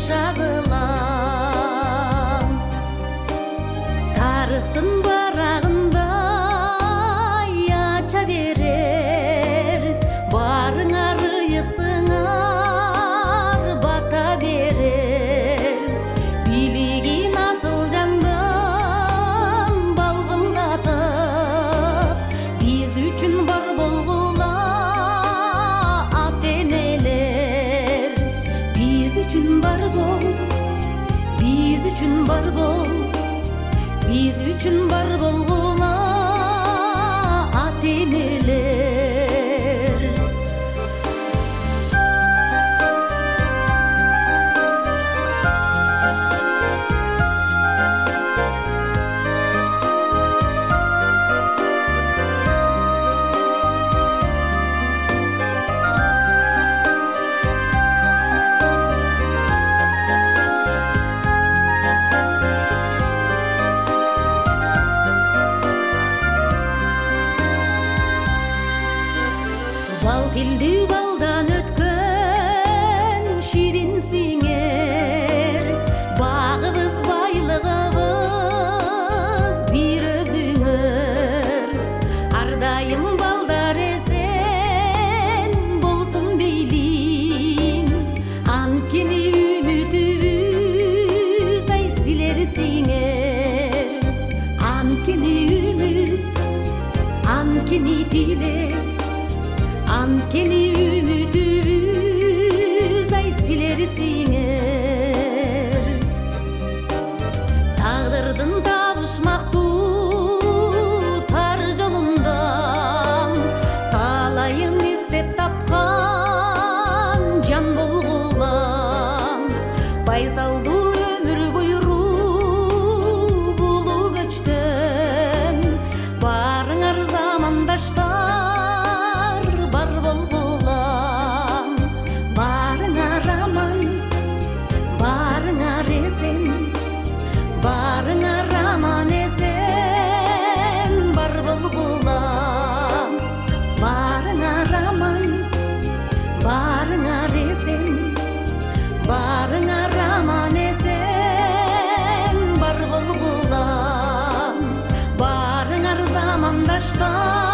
шағылам. Тарықтың барағында яча берер, барыңар ыйықсыңар бата берер. Билигин асыл жандым балгылдатып, биз үчүн бар болгула ата-энелер. Биз үчүн бар бол, биз үчүн бар бол, биз үчүн бар болгула ата-энелер. Бал тилдүү балдан өткөн ширинсиңер, багыбыз байлыгыбыз бир өзүңөр. Ар дайым балдар эсен болсун дейлим, анткени үмүтүбүз ай силерсиңер. Анткени үмүт, анткени тилек, анткени үмүтүбүз ай силерсиңер. Тагдырдын табышмактуу тар жолундан талайын издеп тапкан жан болгулам. Байсалдуу өмүр буйруу булуу көчтөн, барыңар замандаштар бар болгулам. Барыңар аман, барыңар эсен, барыңар аман эсен бар болгулам. Барыңар аман, барыңар эсен, барыңар аман эсен бар болгулам. Барыңар замандаштар